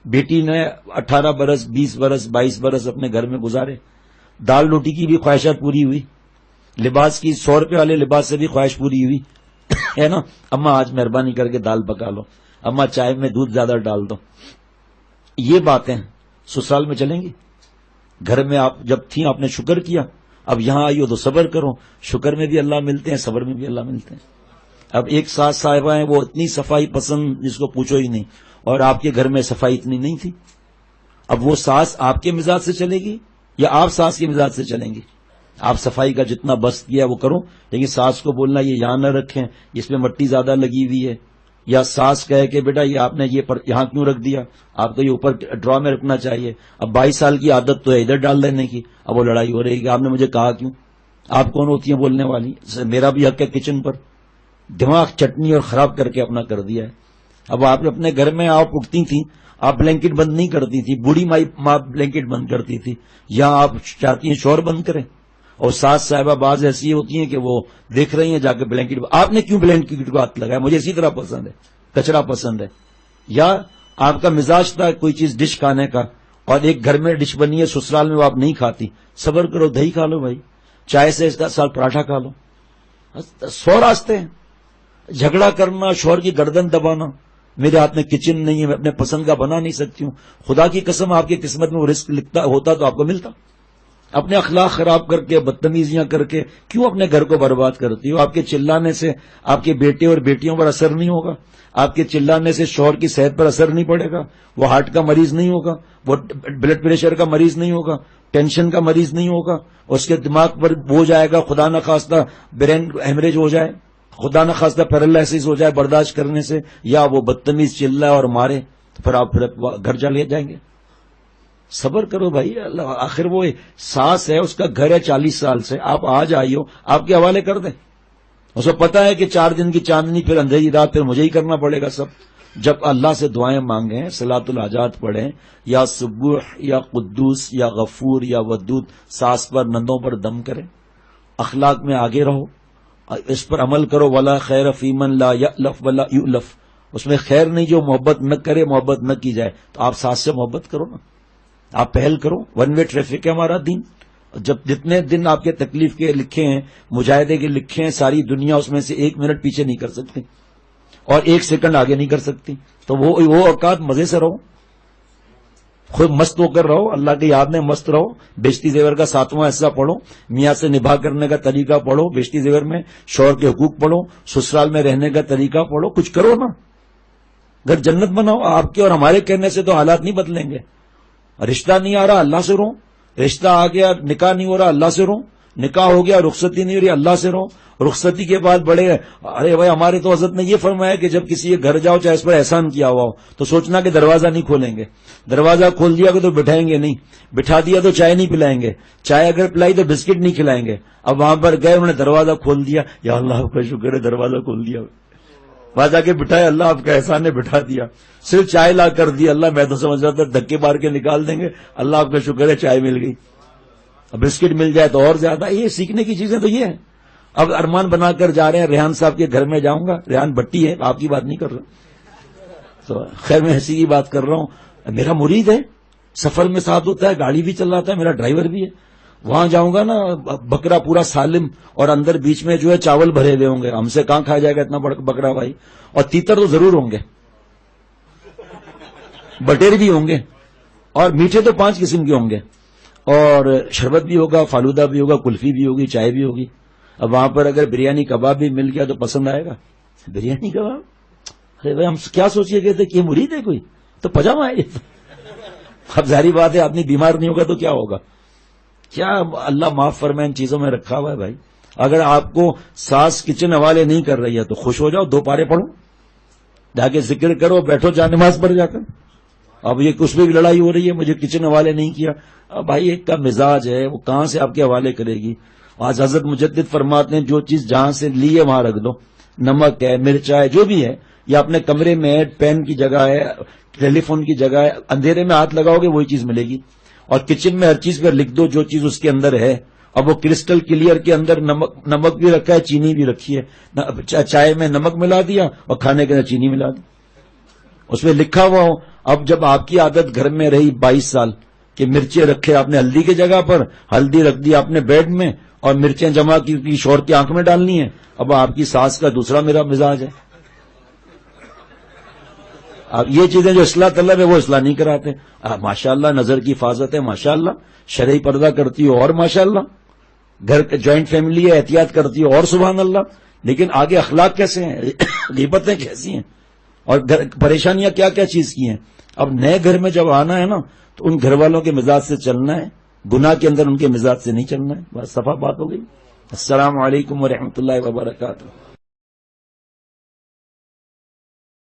بیٹی نے 18 برس 20 برس 22 برس اپنے گھر میں گزارے، دال روٹی کی بھی خواہشات پوری ہوئی، لباس کی 100 روپے والے لباس سے بھی خواہش پوری ہوئی ہے نا، اماں آج مہربانی کر کے دال پکا لو، اماں چائے میں دودھ زیادہ ڈال دو. یہ باتیں سسرال میں چلیں گی؟ گھر میں آپ جب تھیں آپ نے شکر کیا، اب یہاں آئی ہو تو صبر کرو. شکر میں بھی اللہ ملتے ہیں، صبر میں بھی اللہ ملتے ہیں. اب ایک ساس صاحبہ ہیں وہ اتنی صفائی پسند جس کو پوچھو ہی نہیں، اور آپ کے گھر میں صفائی اتنی نہیں تھی. اب وہ ساس آپ کے مزاج سے چلے گی یا آپ ساس کے مزاج سے چلیں گی؟ آپ صفائی کا جتنا بس کیا وہ کرو، لیکن ساس کو بولنا یہ یہاں نہ رکھیں، اس میں مٹی زیادہ لگی ہوئی ہے، یا ساس کہے کہ بیٹا یہ آپ نے یہ یہاں کیوں رکھ دیا، آپ کو یہ اوپر ڈرا میں رکھنا چاہیے. اب 22 سال کی عادت تو ہے ادھر ڈال دینے کی، اب وہ لڑائی ہو رہی ہے کہ آپ نے مجھے کہا کیوں. آپ کون ہوتی ہیں بولنے والی؟ میرا بھی حق ہے کچن پر. دماغ چٹنی اور خراب کر کے اپنا کر دیا ہے. اب آپ اپنے گھر میں آپ اٹھتی تھیں، آپ بلینکٹ بند نہیں کرتی تھی، بوڑھی ماں بلینکٹ بند کرتی تھی، یہاں آپ چاہتی ہیں شور بند کریں. اور ساس صاحبہ بعض ایسی ہوتی ہیں کہ وہ دیکھ رہی ہیں جا کے بلینکٹ، آپ نے کیوں بلینکٹ کو ہاتھ لگایا، مجھے اسی طرح پسند ہے، کچرا پسند ہے. یا آپ کا مزاج تھا کوئی چیز ڈش کھانے کا، اور ایک گھر میں ڈش بنی ہے سسرال میں وہ آپ نہیں کھاتی، صبر کرو، دہی کھا لو بھائی، چائے سے اس کا ساتھ پراٹھا کھا لو. 100 راستے ہیں. جھگڑا کرنا، شوہر کی گردن دبانا، میرے ہاتھ میں کچن نہیں ہے، میں اپنے پسند کا بنا نہیں سکتی ہوں. خدا کی قسم آپ کی قسمت میں وہ رزق لکھتا ہوتا تو آپ کو ملتا. اپنے اخلاق خراب کر کے، بدتمیزیاں کر کے کیوں اپنے گھر کو برباد کرتی ہو؟ آپ کے چلانے سے آپ کے بیٹے اور بیٹیوں پر اثر نہیں ہوگا، آپ کے چلانے سے شوہر کی صحت پر اثر نہیں پڑے گا، وہ ہارٹ کا مریض نہیں ہوگا، وہ بلڈ پریشر کا مریض نہیں ہوگا، ٹینشن کا مریض نہیں ہوگا، اس کے دماغ پر بوجھ آئے گا، خدا نہ خواستہ برین ہیمریج ہو جائے، خدا نہ خواستہ پیرالائسس ہو جائے برداشت کرنے سے، یا وہ بدتمیز چلائے اور مارے، تو پھر آپ گھر چلے جائیں گے. صبر کرو بھائی، اللہ آخر وہ ساس ہے، اس کا گھر ہے 40 سال سے، آپ آج آئی ہو، آپ کے حوالے کر دیں. اس کو پتا ہے کہ 4 دن کی چاندنی، پھر اندھیری رات، پھر مجھے ہی کرنا پڑے گا سب. جب اللہ سے دعائیں مانگیں، صلاۃ الحاجات پڑھیں، یا سبوح یا قدوس یا غفور یا ودود، ساس پر نندوں پر دم کریں، اخلاق میں آگے رہو، اس پر عمل کرو. ولا خیر فی من لا یألف ولا یؤلف، اس میں خیر نہیں جو محبت نہ کرے، محبت نہ کی جائے. تو آپ ساس سے محبت کرو نا، آپ پہل کرو. 1 وے ٹریفک ہے ہمارا دین. جب جتنے دن آپ کے تکلیف کے لکھے ہیں، مجاہدے کے لکھے ہیں، ساری دنیا اس میں سے 1 منٹ پیچھے نہیں کر سکتی اور 1 سیکنڈ آگے نہیں کر سکتی. تو وہ اوقات مزے سے رہو، خود مست ہو کر رہو، اللہ کی یاد میں مست رہو. بیشتی زیور کا 7واں حصہ پڑھو، میاں سے نباہ کرنے کا طریقہ پڑھو، بیشتی زیور میں شوہر کے حقوق پڑھو، سسرال میں رہنے کا طریقہ پڑھو، کچھ کرو نا، گھر جنت بناؤ. آپ کے اور ہمارے کہنے سے تو حالات نہیں بدلیں گے. رشتہ نہیں آ رہا، اللہ سے رو. رشتہ آ گیا، نکاح نہیں ہو رہا، اللہ سے رو. نکاح ہو گیا، رخصتی نہیں ہو رہی، اللہ سے رو. رخصتی کے بعد بڑے، ارے بھائی ہمارے تو حضرت نے یہ فرمایا کہ جب کسی کے گھر جاؤ چاہے اس پر احسان کیا ہوا ہو تو سوچنا کہ دروازہ نہیں کھولیں گے. دروازہ کھول دیا تو بٹھائیں گے نہیں، بٹھا دیا تو چائے نہیں پلائیں گے، چائے اگر پلائی تو بسکٹ نہیں کھلائیں گے. اب وہاں پر گئے، انہوں نے دروازہ کھول دیا، یا اللہ آپ کا شکر ہے دروازہ کھول دیا، وہاں جا کے بٹھائے، اللہ آپ کا احسان ہے بٹھا دیا. صرف چائے لا کر دی، اللہ میں تو سمجھ رہا تھا دھکے مار کے نکال دیں گے، اللہ آپ کا شکر ہے چائے مل گئی. اب بسکٹ مل جائے تو اور زیادہ. یہ سیکھنے کی چیزیں تو یہ ہیں. اب ارمان بنا کر جا رہے ہیں ریحان صاحب کے گھر میں جاؤں گا، ریحان بھٹی ہے، آپ کی بات نہیں کر رہا. تو خیر میں ایسی کی بات کر رہا ہوں. میرا مرید ہے، سفر میں ساتھ ہوتا ہے، گاڑی بھی چلاتا ہے، میرا ڈرائیور بھی ہے. وہاں جاؤں گا نا، بکرا پورا سالم اور اندر بیچ میں جو ہے چاول بھرے ہوئے ہوں گے، ہم سے کہاں کھایا جائے گا اتنا بکرا بھائی. اور تیتر تو ضرور ہوں گے، بٹیر بھی ہوں گے، اور میٹھے تو 5 قسم کے ہوں گے، اور شربت بھی ہوگا، فالودہ بھی ہوگا، کلفی بھی ہوگی، چائے بھی ہوگی. اب وہاں پر اگر بریانی کباب بھی مل گیا تو پسند آئے گا. بریانی کباب، ارے بھائی ہم کیا سوچیے گئے تھے کہ یہ مرید ہے کوئی، تو پجامہ ہے. اب ظاہری بات ہے آدمی بیمار نہیں ہوگا تو کیا ہوگا. کیا اللہ معاف فرمائے ان چیزوں میں رکھا ہوا ہے بھائی. اگر آپ کو ساس کچن حوالے نہیں کر رہی ہے تو خوش ہو جاؤ، 2 پارے پڑھو، جا کے ذکر کرو، بیٹھو جا نماز پڑھ جا کر. اب یہ کچھ بھی لڑائی ہو رہی ہے مجھے کچن حوالے نہیں کیا. اب بھائی ایک کا مزاج ہے، وہ کہاں سے آپ کے حوالے کرے گی. آج حضرت مجدد فرماتے ہیں جو چیز جہاں سے لی ہے وہاں رکھ دو. نمک ہے، مرچا ہے، جو بھی ہے، یا اپنے کمرے میں ہے، پین کی جگہ ہے، ٹیلی فون کی جگہ ہے، اندھیرے میں ہاتھ لگاؤ گے وہی چیز ملے گی. اور کچن میں ہر چیز پہ لکھ دو جو چیز اس کے اندر ہے. اب وہ کرسٹل کلیئر کے اندر نمک بھی رکھا ہے، چینی بھی رکھی ہے. چائے میں نمک ملا دیا اور کھانے کے اندر چینی ملا دی، اس میں لکھا ہوا ہو. اب جب آپ کی عادت گھر میں رہی 22 سال کہ مرچیں رکھے آپ نے ہلدی کی جگہ پر، ہلدی رکھ دی آپ نے بیڈ میں اور مرچیں جمع کی شوہر کی آنکھ میں ڈالنی ہے، اب آپ کی ساس کا دوسرا میرا مزاج ہے. اب یہ چیزیں جو اصلاح طلب ہے وہ اصلاح نہیں کراتے. ماشاءاللہ نظر کی حفاظت ہے، ماشاءاللہ شرعی پردہ کرتی ہو اور ماشاءاللہ گھر کے جوائنٹ فیملی ہے احتیاط کرتی ہو اور سبحان اللہ، لیکن آگے اخلاق کیسے ہیں، غیبتیں کیسی ہیں اور پریشانیاں کیا کیا چیز کی ہیں. اب نئے گھر میں جب آنا ہے نا تو ان گھر والوں کے مزاج سے چلنا ہے، گناہ کے اندر ان کے مزاج سے نہیں چلنا ہے. بس صفا بات ہو گئی. السلام علیکم ورحمۃ اللہ وبرکاتہ.